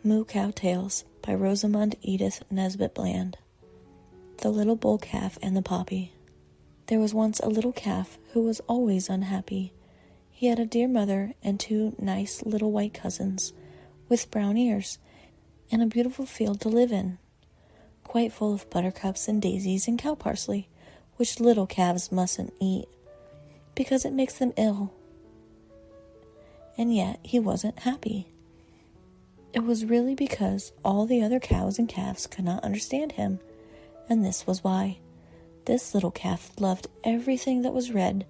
Moo Cow Tales by Rosamund Edith Nesbit Bland. The Little Bull Calf and the Poppy. There was once a little calf who was always unhappy. He had a dear mother and two nice little white cousins with brown ears and a beautiful field to live in, quite full of buttercups and daisies and cow parsley, which little calves mustn't eat because it makes them ill. And yet he wasn't happy. It was really because all the other cows and calves could not understand him, and this was why. This little calf loved everything that was red,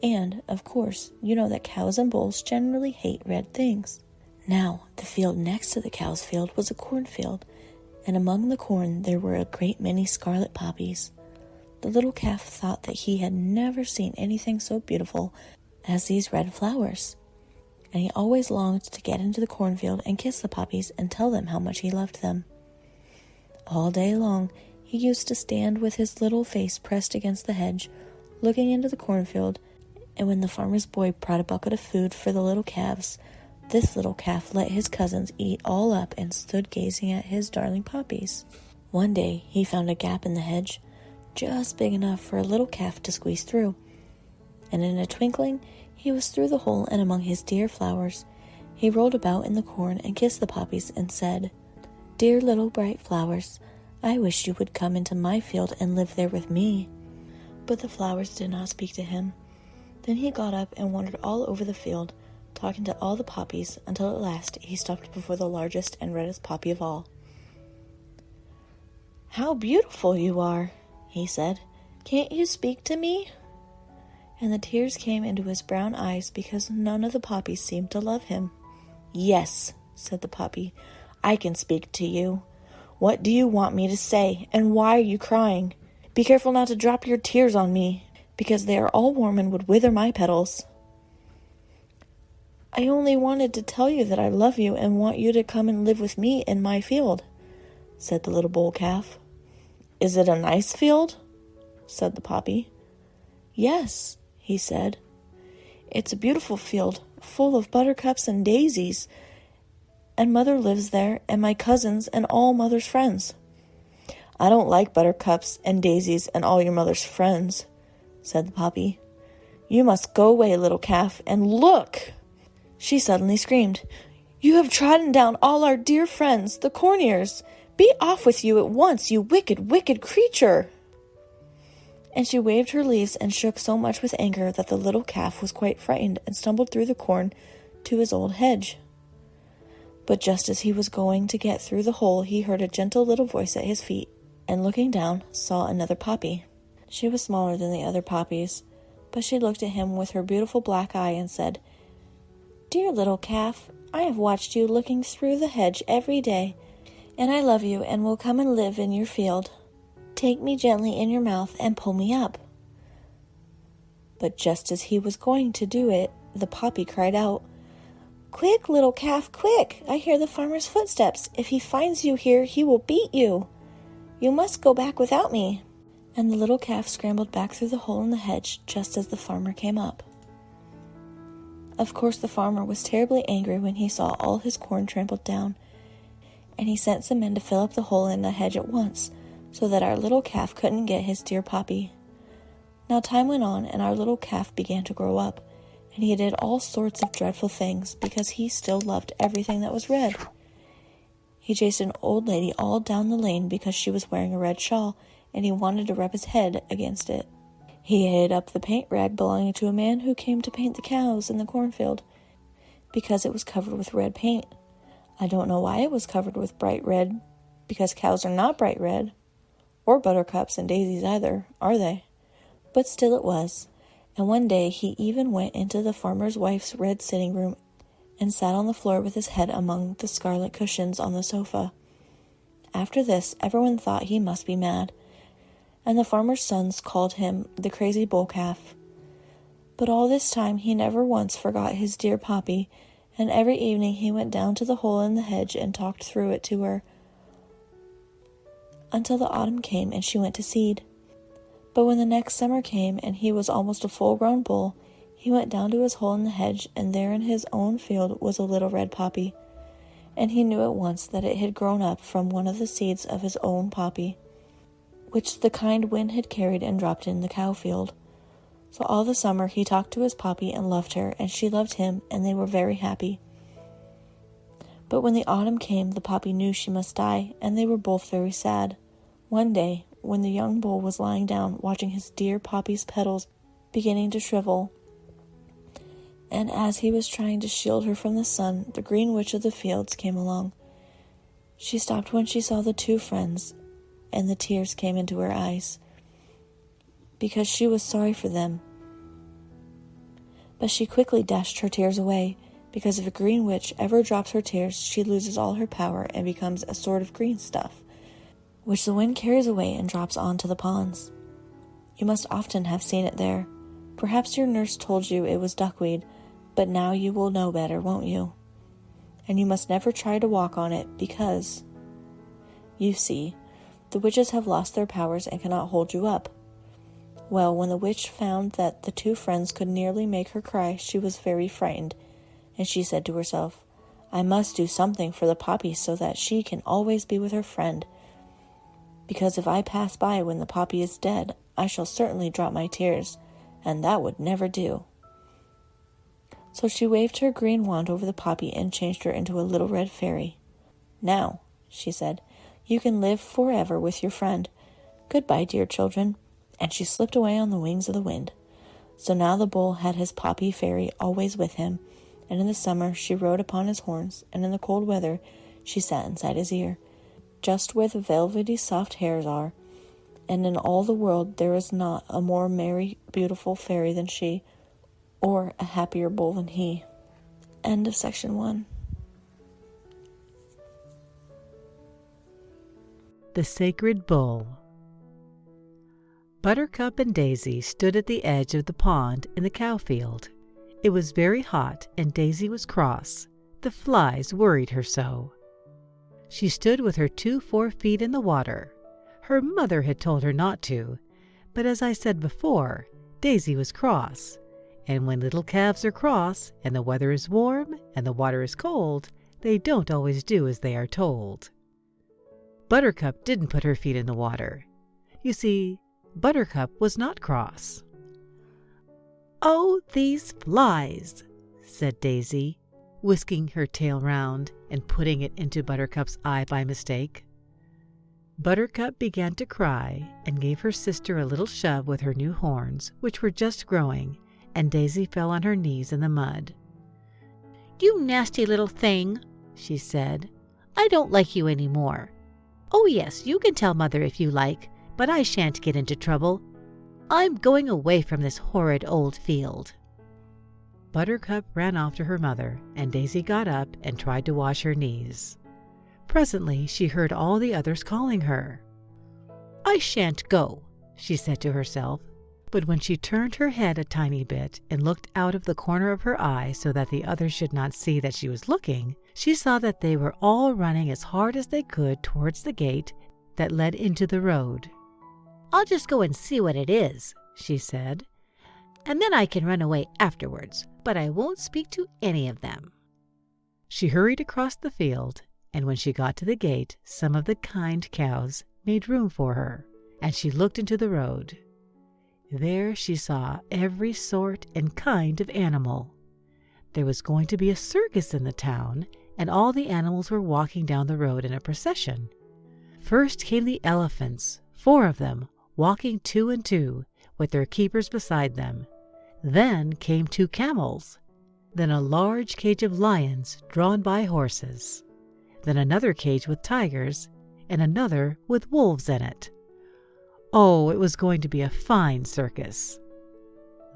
and, of course, you know that cows and bulls generally hate red things. Now, the field next to the cow's field was a cornfield, and among the corn there were a great many scarlet poppies. The little calf thought that he had never seen anything so beautiful as these red flowers, and he always longed to get into the cornfield and kiss the poppies and tell them how much he loved them. All day long, he used to stand with his little face pressed against the hedge, looking into the cornfield, and when the farmer's boy brought a bucket of food for the little calves, this little calf let his cousins eat all up and stood gazing at his darling poppies. One day, he found a gap in the hedge, just big enough for a little calf to squeeze through, and in a twinkling, he was through the hole and among his dear flowers. He rolled about in the corn and kissed the poppies and said, "Dear little bright flowers, I wish you would come into my field and live there with me." But the flowers did not speak to him. Then he got up and wandered all over the field, talking to all the poppies, until at last he stopped before the largest and reddest poppy of all. "How beautiful you are," he said. "Can't you speak to me?" And the tears came into his brown eyes because none of the poppies seemed to love him. "Yes," said the poppy, "I can speak to you. What do you want me to say, and why are you crying? Be careful not to drop your tears on me, because they are all warm and would wither my petals." "I only wanted to tell you that I love you and want you to come and live with me in my field," said the little bull calf. "Is it a nice field?" said the poppy. "Yes," he said. "It's a beautiful field, full of buttercups and daisies, and Mother lives there, and my cousins, and all Mother's friends." "I don't like buttercups and daisies and all your mother's friends," said the poppy. "You must go away, little calf, and look!" She suddenly screamed, "You have trodden down all our dear friends, the corn ears. Be off with you at once, you wicked, wicked creature!" And she waved her leaves and shook so much with anger that the little calf was quite frightened and stumbled through the corn to his old hedge. But just as he was going to get through the hole, he heard a gentle little voice at his feet, and looking down, saw another poppy. She was smaller than the other poppies, but she looked at him with her beautiful black eye and said, "Dear little calf, I have watched you looking through the hedge every day, and I love you and will come and live in your field. Take me gently in your mouth and pull me up." But just as he was going to do it, the poppy cried out, "Quick, little calf, quick! I hear the farmer's footsteps. If he finds you here, he will beat you. You must go back without me." And the little calf scrambled back through the hole in the hedge just as the farmer came up. Of course, the farmer was terribly angry when he saw all his corn trampled down, and he sent some men to fill up the hole in the hedge at once, so that our little calf couldn't get his dear poppy. Now time went on, and our little calf began to grow up, and he did all sorts of dreadful things because he still loved everything that was red. He chased an old lady all down the lane because she was wearing a red shawl, and he wanted to rub his head against it. He hid up the paint rag belonging to a man who came to paint the cows in the cornfield because it was covered with red paint. I don't know why it was covered with bright red, because cows are not bright red, or buttercups and daisies either, are they? But still it was, and one day he even went into the farmer's wife's red sitting room and sat on the floor with his head among the scarlet cushions on the sofa. After this, everyone thought he must be mad, and the farmer's sons called him the crazy bull calf. But all this time he never once forgot his dear poppy, and every evening he went down to the hole in the hedge and talked through it to her, until the autumn came and she went to seed. But when the next summer came and he was almost a full-grown bull, he went down to his hole in the hedge, and there in his own field was a little red poppy. and he knew at once that it had grown up from one of the seeds of his own poppy, which the kind wind had carried and dropped in the cow field. So all the summer he talked to his poppy and loved her, and she loved him, and they were very happy. But when the autumn came, the poppy knew she must die, and they were both very sad. One day, when the young bull was lying down watching his dear poppy's petals beginning to shrivel, and as he was trying to shield her from the sun, the green witch of the fields came along. She stopped when she saw the two friends, and the tears came into her eyes, because she was sorry for them. But she quickly dashed her tears away, because if a green witch ever drops her tears, she loses all her power and becomes a sort of green stuff, which the wind carries away and drops onto the ponds. You must often have seen it there. Perhaps your nurse told you it was duckweed, but now you will know better, won't you? And you must never try to walk on it, because, you see, the witches have lost their powers and cannot hold you up. Well, when the witch found that the two friends could nearly make her cry, she was very frightened, and she said to herself, I must do something for the poppy so that she can always be with her friend, because if I pass by when the poppy is dead, I shall certainly drop my tears, and that would never do. So she waved her green wand over the poppy and changed her into a little red fairy. Now, she said, you can live forever with your friend. Goodbye, dear children. And she slipped away on the wings of the wind. So now the bull had his poppy fairy always with him, and in the summer she rode upon his horns, and in the cold weather she sat inside his ear, just where the velvety soft hairs are, and in all the world there is not a more merry, beautiful fairy than she, or a happier bull than he. End of section 1. The Sacred Bull. Buttercup and Daisy stood at the edge of the pond in the cow field. It was very hot, and Daisy was cross. The flies worried her so. She stood with her 2 forefeet in the water. Her mother had told her not to, but as I said before, Daisy was cross. And when little calves are cross, and the weather is warm, and the water is cold, they don't always do as they are told. Buttercup didn't put her feet in the water. You see, Buttercup was not cross. "Oh, these flies," said Daisy, whisking her tail round and putting it into Buttercup's eye by mistake. Buttercup began to cry and gave her sister a little shove with her new horns, which were just growing, and Daisy fell on her knees in the mud. "You nasty little thing," she said. "I don't like you any more. Oh yes, you can tell Mother if you like, but I shan't get into trouble. I'm going away from this horrid old field." Buttercup ran off to her mother, and Daisy got up and tried to wash her knees. Presently she heard all the others calling her. "I shan't go," she said to herself, but when she turned her head a tiny bit and looked out of the corner of her eye so that the others should not see that she was looking, she saw that they were all running as hard as they could towards the gate that led into the road. "I'll just go and see what it is," she said, "and then I can run away afterwards, but I won't speak to any of them." She hurried across the field, and when she got to the gate, some of the kind cows made room for her, and she looked into the road. There she saw every sort and kind of animal. There was going to be a circus in the town, and all the animals were walking down the road in a procession. First came the elephants, 4 of them, walking 2 and 2, with their keepers beside them. Then came 2 camels. Then a large cage of lions drawn by horses. Then another cage with tigers, and another with wolves in it. Oh, it was going to be a fine circus.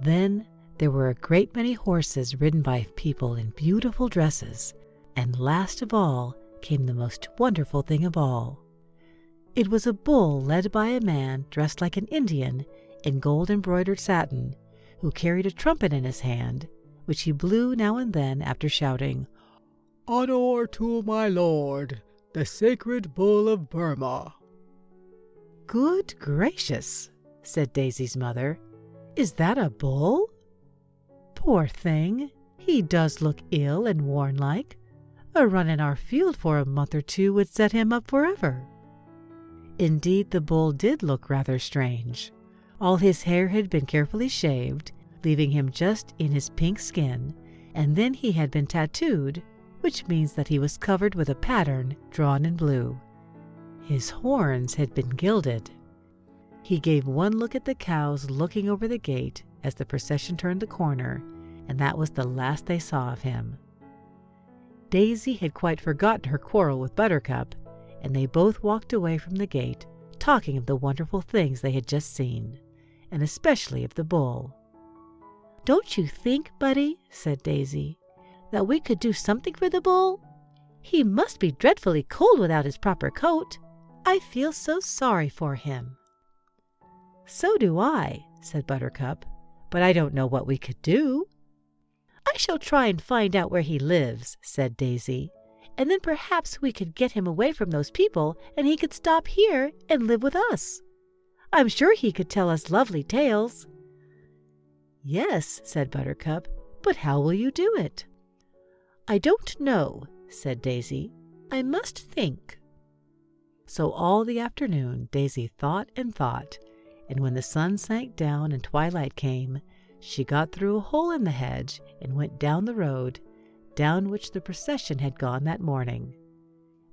Then there were a great many horses ridden by people in beautiful dresses, and last of all came the most wonderful thing of all. It was a bull led by a man dressed like an Indian in gold-embroidered satin, who carried a trumpet in his hand, which he blew now and then after shouting, "Honor to my lord, the sacred bull of Burma." "Good gracious," said Daisy's mother. "Is that a bull? Poor thing, he does look ill and worn-like. A run in our field for a month or two would set him up forever." Indeed, the bull did look rather strange. All his hair had been carefully shaved, leaving him just in his pink skin, and then he had been tattooed, which means that he was covered with a pattern drawn in blue. His horns had been gilded. He gave one look at the cows looking over the gate as the procession turned the corner, and that was the last they saw of him. Daisy had quite forgotten her quarrel with Buttercup, and they both walked away from the gate, talking of the wonderful things they had just seen, and especially of the bull. "Don't you think, Buddy," said Daisy, "that we could do something for the bull? He must be dreadfully cold without his proper coat. I feel so sorry for him." "So do I," said Buttercup, "but I don't know what we could do." "I shall try and find out where he lives," said Daisy, "and then perhaps we could get him away from those people and he could stop here and live with us. I'm sure he could tell us lovely tales." "Yes," said Buttercup, "but how will you do it?" "I don't know," said Daisy. "I must think." So all the afternoon Daisy thought and thought, and when the sun sank down and twilight came, she got through a hole in the hedge and went down the road, down which the procession had gone that morning.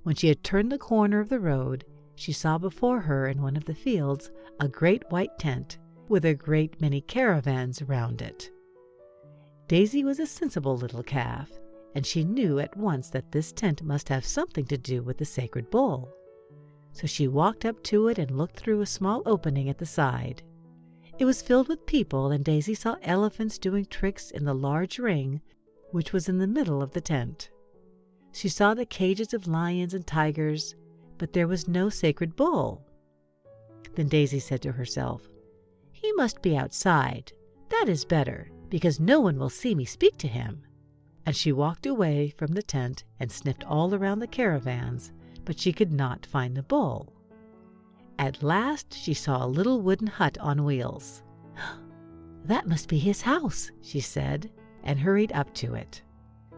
When she had turned the corner of the road, she saw before her in one of the fields a great white tent, with a great many caravans round it. Daisy was a sensible little calf, and she knew at once that this tent must have something to do with the sacred bull. So she walked up to it and looked through a small opening at the side. It was filled with people, and Daisy saw elephants doing tricks in the large ring which was in the middle of the tent. She saw the cages of lions and tigers, but there was no sacred bull. Then Daisy said to herself, "He must be outside. That is better, because no one will see me speak to him." And she walked away from the tent and sniffed all around the caravans, but she could not find the bull. At last she saw a little wooden hut on wheels. "That must be his house," she said, and hurried up to it.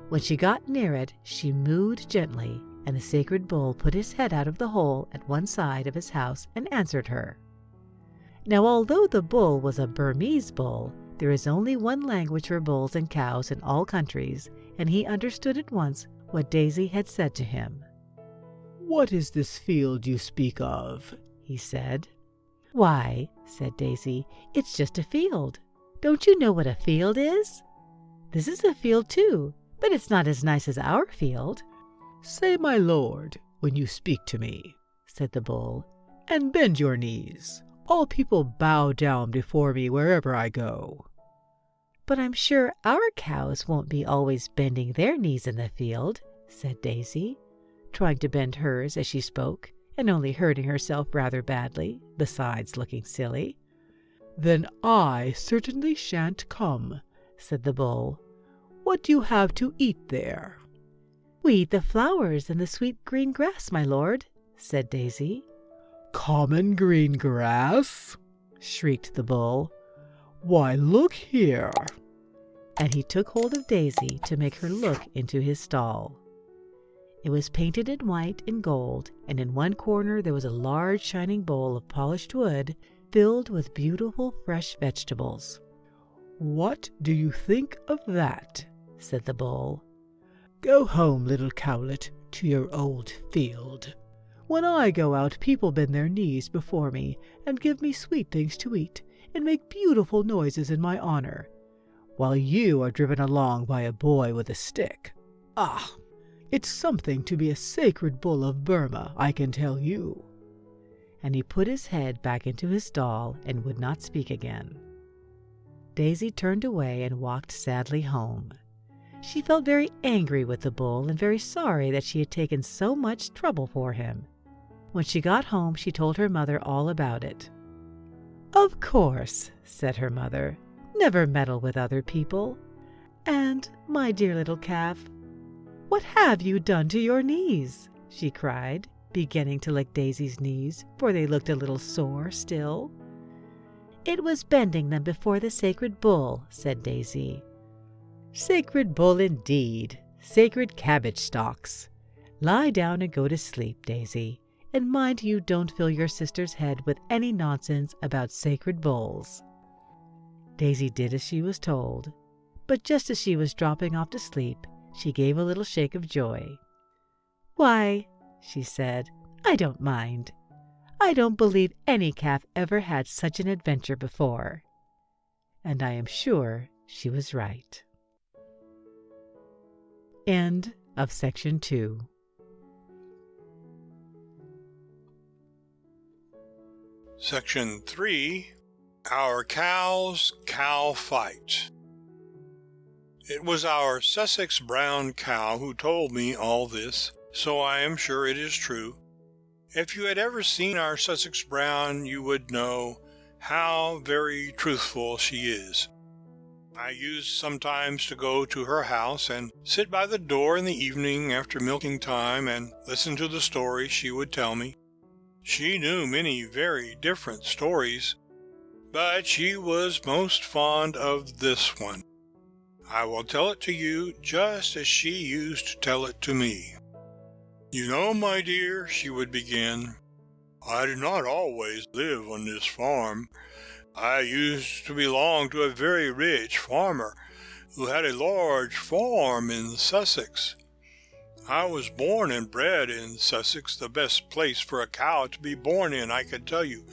When she got near it, she mooed gently, and the sacred bull put his head out of the hole at one side of his house and answered her. Now, although the bull was a Burmese bull, there is only one language for bulls and cows in all countries, and he understood at once what Daisy had said to him. "What is this field you speak of?" he said. "Why," said Daisy, "it's just a field. Don't you know what a field is? This is a field too, but it's not as nice as our field." "Say 'my lord' when you speak to me," said the bull, "and bend your knees. All people bow down before me wherever I go." "But I'm sure our cows won't be always bending their knees in the field," said Daisy, trying to bend hers as she spoke, and only hurting herself rather badly, besides looking silly. "Then I certainly shan't come," said the bull. "What do you have to eat there?" "We eat the flowers and the sweet green grass, my lord," said Daisy. "Common green grass?" shrieked the bull. "Why, look here!" And he took hold of Daisy to make her look into his stall. It was painted in white and gold, and in one corner there was a large shining bowl of polished wood filled with beautiful fresh vegetables. "What do you think of that?" said the bull. "Go home, little cowlet, to your old field. When I go out, people bend their knees before me and give me sweet things to eat and make beautiful noises in my honor, while you are driven along by a boy with a stick. Ah! It's something to be a sacred bull of Burma, I can tell you." And he put his head back into his stall and would not speak again. Daisy turned away and walked sadly home. She felt very angry with the bull and very sorry that she had taken so much trouble for him. When she got home, she told her mother all about it. "Of course," said her mother, "never meddle with other people. And, my dear little calf, what have you done to your knees?" she cried, beginning to lick Daisy's knees, for they looked a little sore still. "It was bending them before the sacred bull," said Daisy. "Sacred bull indeed," Sacred cabbage stalks. Lie down and go to sleep, Daisy, and mind you don't fill your sister's head with any nonsense about sacred bulls." Daisy did as she was told, but just as she was dropping off to sleep, she gave a little shake of joy. "Why," she said, "I don't mind. I don't believe any calf ever had such an adventure before." And I am sure she was right. End of section 2. Section 3, Our Cow's Cow Fight. It was our Sussex brown cow who told me all this, so I am sure it is true. If you had ever seen our Sussex brown, you would know how very truthful she is. I used sometimes to go to her house and sit by the door in the evening after milking time and listen to the stories she would tell me. She knew many very different stories, but she was most fond of this one. I will tell it to you just as she used to tell it to me. "You know, my dear," she would begin, "I did not always live on this farm. I used to belong to a very rich farmer who had a large farm in Sussex. I was born and bred in Sussex, the best place for a cow to be born in, I can tell you,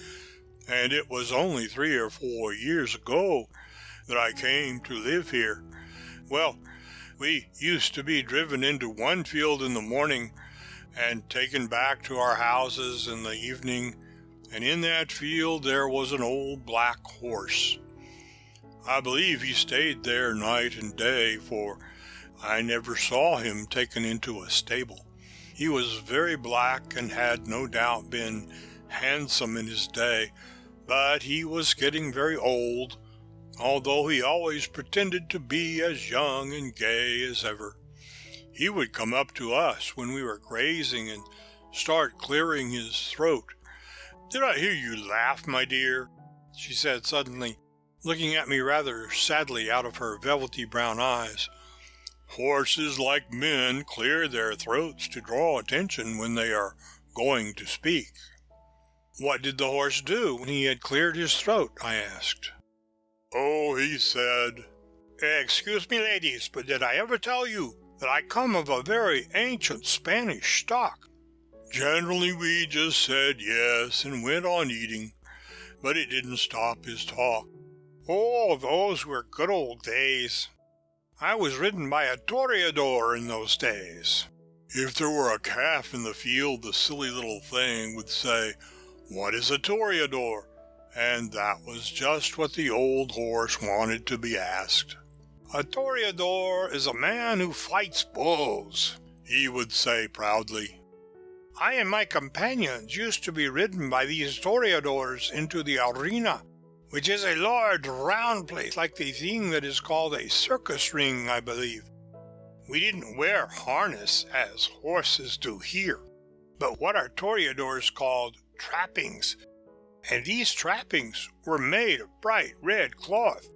and it was only 3 or 4 years ago that I came to live here. Well, we used to be driven into one field in the morning and taken back to our houses in the evening, and in that field there was an old black horse. I believe he stayed there night and day, for I never saw him taken into a stable. He was very black and had no doubt been handsome in his day, but he was getting very old, although he always pretended to be as young and gay as ever. He would come up to us when we were grazing and start clearing his throat. Did I hear you laugh, my dear?" she said suddenly, looking at me rather sadly out of her velvety brown eyes. "Horses, like men, clear their throats to draw attention when they are going to speak." "What did the horse do when he had cleared his throat?" I asked. "Oh, he said, 'Excuse me, ladies, but did I ever tell you that I come of a very ancient Spanish stock?' Generally we just said yes and went on eating, but it didn't stop his talk. Oh, those were good old days. I was ridden by a toreador in those days. If there were a calf in the field, the silly little thing would say, 'What is a toreador?' And that was just what the old horse wanted to be asked. 'A toreador is a man who fights bulls,' he would say proudly. I and my companions used to be ridden by these toreadors into the arena, which is a large round place like the thing that is called a circus ring, I believe. We didn't wear harness as horses do here, but what our toreadors called trappings, and these trappings were made of bright red cloth.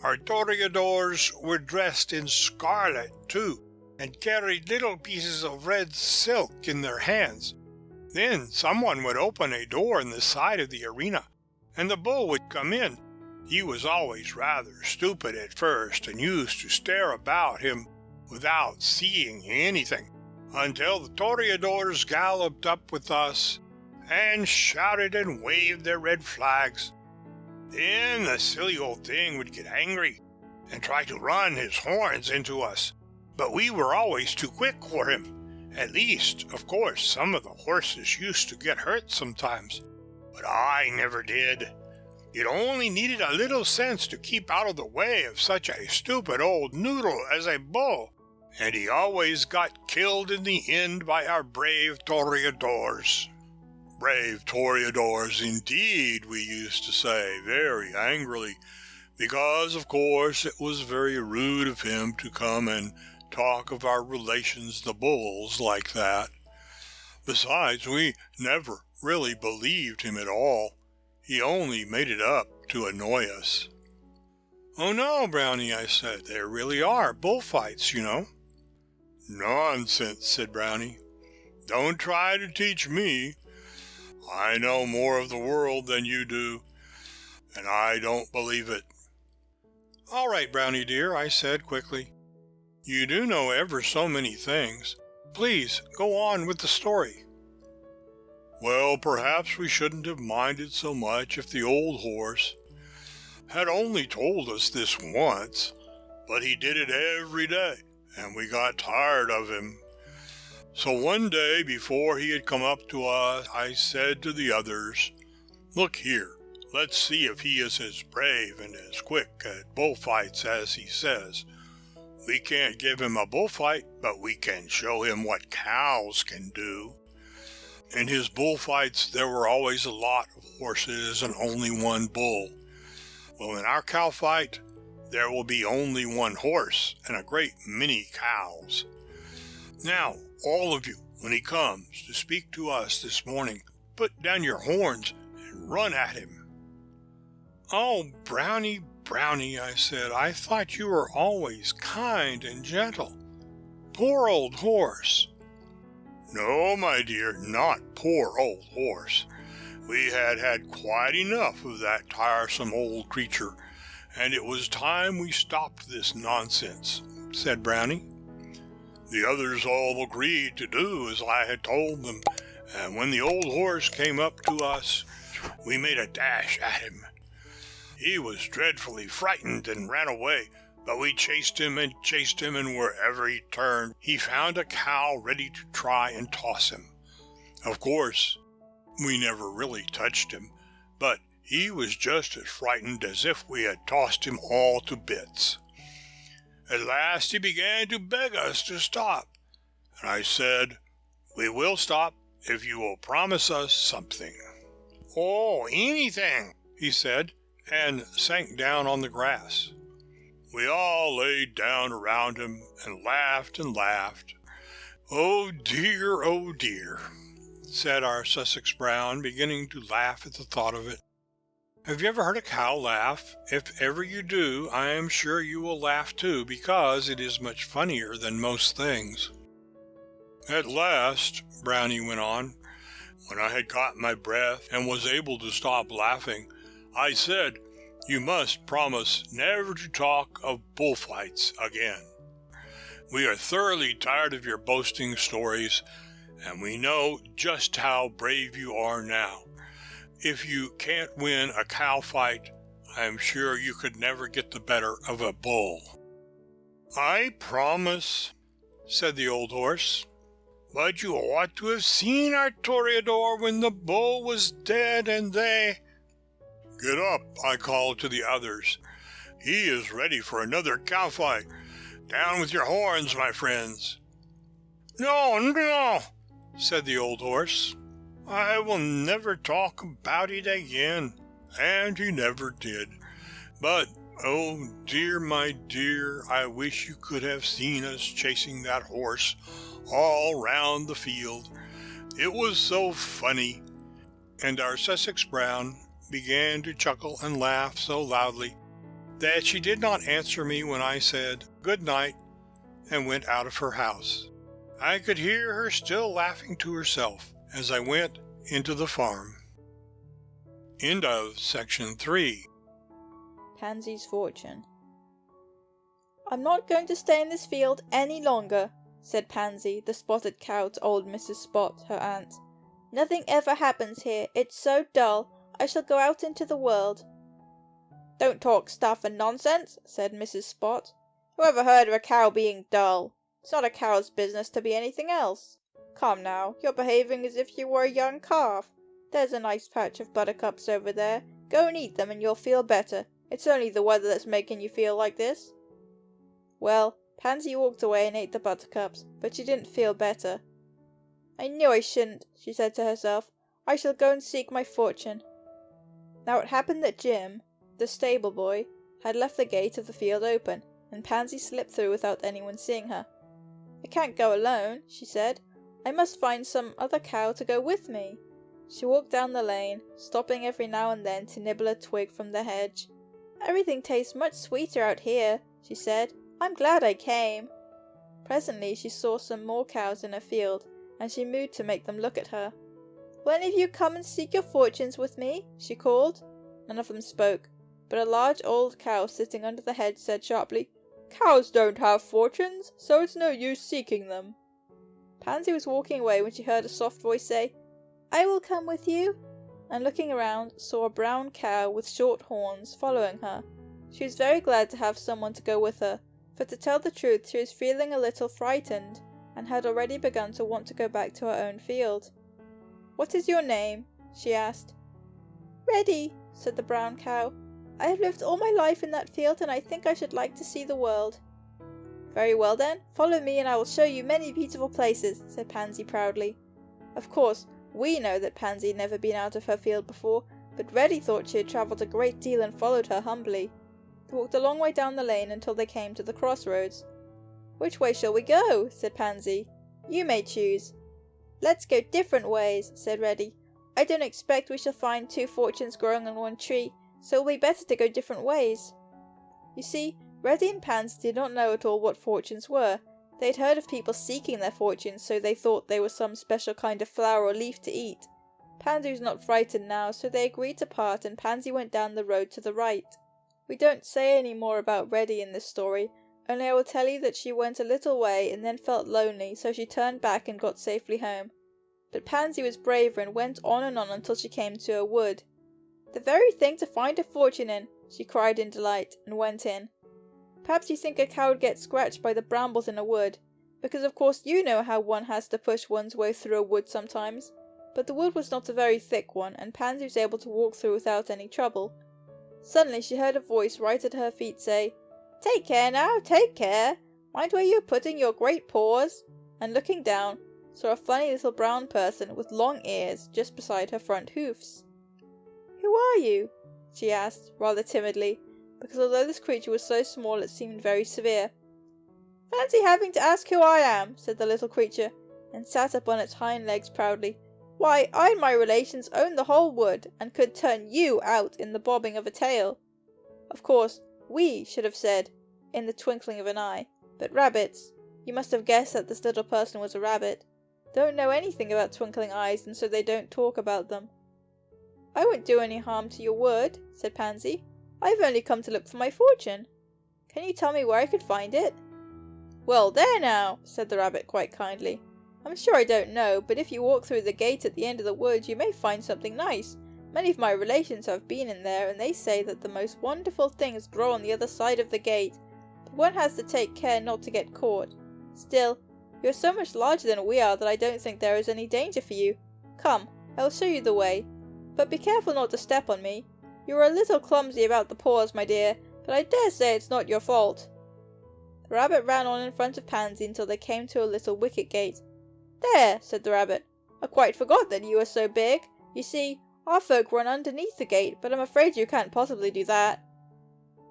Our toreadors were dressed in scarlet, too, and carried little pieces of red silk in their hands. Then someone would open a door in the side of the arena, and the bull would come in. He was always rather stupid at first and used to stare about him without seeing anything, until the toreadors galloped up with us and shouted and waved their red flags. Then the silly old thing would get angry and try to run his horns into us, but we were always too quick for him. At least, of course, some of the horses used to get hurt sometimes, but I never did. It only needed a little sense to keep out of the way of such a stupid old noodle as a bull, and he always got killed in the end by our brave toreadors. Brave toreadors indeed, we used to say very angrily, because, of course, it was very rude of him to come and talk of our relations the bulls like that. Besides, we never really believed him at all. He only made it up to annoy us. "Oh no, Brownie," I said, "there really are bullfights, you know." Nonsense, said Brownie. Don't try to teach me. I know more of the world than you do, and I don't believe it. All right, Brownie dear, I said quickly. You do know ever so many things. Please, go on with the story. Well, perhaps we shouldn't have minded so much if the old horse had only told us this once, but he did it every day, and we got tired of him. So one day, before he had come up to us, I said to the others, Look here, let's see if he is as brave and as quick at bullfights as he says. We can't give him a bullfight, but we can show him what cows can do. In his bullfights, there were always a lot of horses and only one bull. Well, in our cow fight, there will be only one horse and a great many cows. Now, all of you, when he comes to speak to us this morning, put down your horns and run at him. Oh, Brownie, Brownie, I said, I thought you were always kind and gentle. Poor old horse. No, my dear, not poor old horse. We had quite enough of that tiresome old creature, and it was time we stopped this nonsense, said Brownie. The others all agreed to do as I had told them, and when the old horse came up to us, we made a dash at him. He was dreadfully frightened and ran away, but we chased him, and wherever he turned, he found a cow ready to try and toss him. Of course, we never really touched him, but he was just as frightened as if we had tossed him all to bits. At last he began to beg us to stop, and I said, We will stop if you will promise us something. Oh, anything, he said, and sank down on the grass. We all laid down around him and laughed and laughed. Oh dear, said our Sussex Brown, beginning to laugh at the thought of it. Have you ever heard a cow laugh? If ever you do, I am sure you will laugh too, because it is much funnier than most things. At last, Brownie went on, when I had got my breath and was able to stop laughing, I said, You must promise never to talk of bullfights again. We are thoroughly tired of your boasting stories, and we know just how brave you are now. If you can't win a cow fight, I am sure you could never get the better of a bull. I promise, said the old horse. But you ought to have seen our toreador when the bull was dead and they... Get up, I called to the others. He is ready for another cow fight. Down with your horns, my friends. No, said the old horse. I will never talk about it again. And he never did. But, oh dear, my dear, I wish you could have seen us chasing that horse all round the field. It was so funny. And our Sussex Brown began to chuckle and laugh so loudly that she did not answer me when I said good night and went out of her house. I could hear her still laughing to herself as I went into the farm. End of section 3. Pansy's Fortune. I'm not going to stay in this field any longer, said Pansy, the spotted cow, to old Mrs. Spot, her aunt. Nothing ever happens here. It's so dull. I shall go out into the world. Don't talk stuff and nonsense, said Mrs. Spot. Who ever heard of a cow being dull? It's not a cow's business to be anything else. Come now, you're behaving as if you were a young calf. There's a nice patch of buttercups over there. Go and eat them and you'll feel better. It's only the weather that's making you feel like this. Well, Pansy walked away and ate the buttercups, but she didn't feel better. I knew I shouldn't, she said to herself. I shall go and seek my fortune. Now it happened that Jim, the stable boy, had left the gate of the field open, and Pansy slipped through without anyone seeing her. I can't go alone, she said. I must find some other cow to go with me. She walked down the lane, stopping every now and then to nibble a twig from the hedge. Everything tastes much sweeter out here, she said. I'm glad I came. Presently she saw some more cows in a field, and she mooed to make them look at her. "Will any of you come and seek your fortunes with me?" she called. None of them spoke, but a large old cow sitting under the hedge said sharply, "Cows don't have fortunes, so it's no use seeking them." Pansy was walking away when she heard a soft voice say, "I will come with you," and looking around saw a brown cow with short horns following her. She was very glad to have someone to go with her, for to tell the truth she was feeling a little frightened, and had already begun to want to go back to her own field. "What is your name?" she asked. "Reddy," said the brown cow. "I have lived all my life in that field, and I think I should like to see the world." "Very well then, follow me and I will show you many beautiful places," said Pansy proudly. Of course, we know that Pansy had never been out of her field before, but Reddy thought she had travelled a great deal and followed her humbly. They walked a long way down the lane until they came to the crossroads. "Which way shall we go?" said Pansy. "You may choose." "Let's go different ways," said Reddy. "I don't expect we shall find 2 fortunes growing on one tree, so it will be better to go different ways." You see, Reddy and Pansy did not know at all what fortunes were. They had heard of people seeking their fortunes, so they thought they were some special kind of flower or leaf to eat. Pansy was not frightened now, so they agreed to part, and Pansy went down the road to the right. We don't say any more about Reddy in this story, only I will tell you that she went a little way and then felt lonely, so she turned back and got safely home. But Pansy was braver and went on until she came to a wood. "The very thing to find a fortune in," she cried in delight, and went in. Perhaps you think a cow would get scratched by the brambles in a wood, because of course you know how one has to push one's way through a wood sometimes, but the wood was not a very thick one, and Pansy was able to walk through without any trouble. Suddenly she heard a voice right at her feet say, "Take care now, take care! Mind where you are putting your great paws!" and looking down, saw a funny little brown person with long ears just beside her front hoofs. "Who are you?" she asked, rather timidly, because although this creature was so small it seemed very severe. "Fancy having to ask who I am," said the little creature, and sat up on its hind legs proudly. "Why, I and my relations own the whole wood, and could turn you out in the bobbing of a tail." Of course, "we" should have said, "in the twinkling of an eye," but rabbits, you must have guessed that this little person was a rabbit, don't know anything about twinkling eyes, and so they don't talk about them. "I won't do any harm to your wood," said Pansy. "I've only come to look for my fortune. Can you tell me where I could find it?" "Well, there now," said the rabbit quite kindly. "I'm sure I don't know, but if you walk through the gate at the end of the wood you may find something nice. Many of my relations have been in there, and they say that the most wonderful things grow on the other side of the gate, but one has to take care not to get caught. Still, you are so much larger than we are that I don't think there is any danger for you. Come, I will show you the way, but be careful not to step on me. You are a little clumsy about the paws, my dear, but I dare say it's not your fault." The rabbit ran on in front of Pansy until they came to a little wicket gate. "There," said the rabbit. "I quite forgot that you are so big. You see, our folk run underneath the gate, but I'm afraid you can't possibly do that."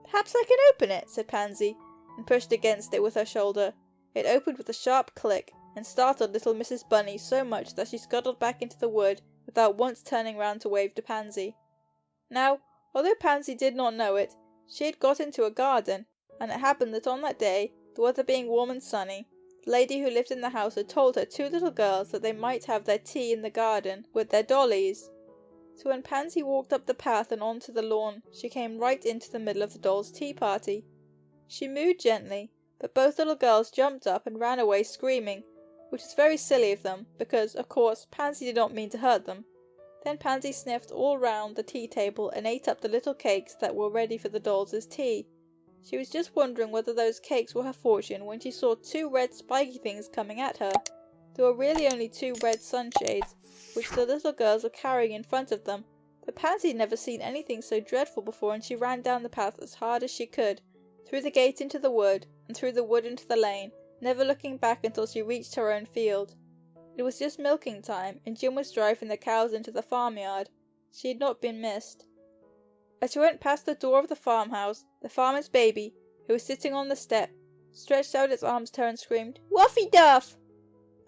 "Perhaps I can open it," said Pansy, and pushed against it with her shoulder. It opened with a sharp click, and startled little Mrs. Bunny so much that she scuttled back into the wood without once turning round to wave to Pansy. Now, although Pansy did not know it, she had got into a garden, and it happened that on that day, the weather being warm and sunny, the lady who lived in the house had told her 2 little girls that they might have their tea in the garden with their dollies. So when Pansy walked up the path and onto the lawn, she came right into the middle of the dolls' tea party. She mooed gently, but both little girls jumped up and ran away screaming, which was very silly of them, because, of course, Pansy did not mean to hurt them. Then Pansy sniffed all round the tea table and ate up the little cakes that were ready for the dolls' tea. She was just wondering whether those cakes were her fortune when she saw 2 red spiky things coming at her. There were really only 2 red sunshades, which the little girls were carrying in front of them, but Pansy had never seen anything so dreadful before, and she ran down the path as hard as she could, through the gate into the wood, and through the wood into the lane, never looking back until she reached her own field. It was just milking time, and Jim was driving the cows into the farmyard. She had not been missed. As she went past the door of the farmhouse, the farmer's baby, who was sitting on the step, stretched out its arms to her and screamed, "Wuffy Duff!"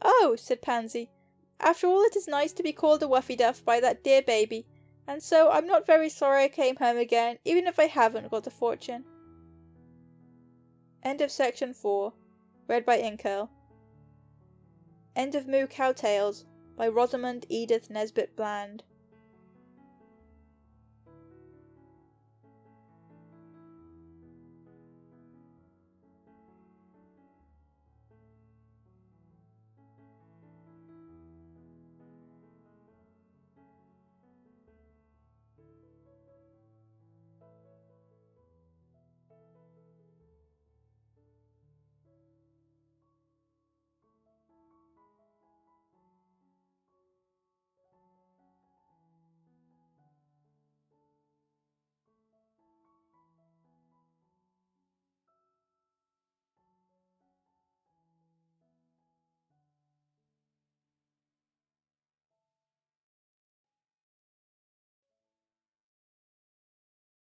"Oh," said Pansy, "after all it is nice to be called a Wuffy Duff by that dear baby, and so I'm not very sorry I came home again, even if I haven't got a fortune." End of section 4. Read by Incurl. End of Moo Cow Tales by Rosamund Edith Nesbit Bland.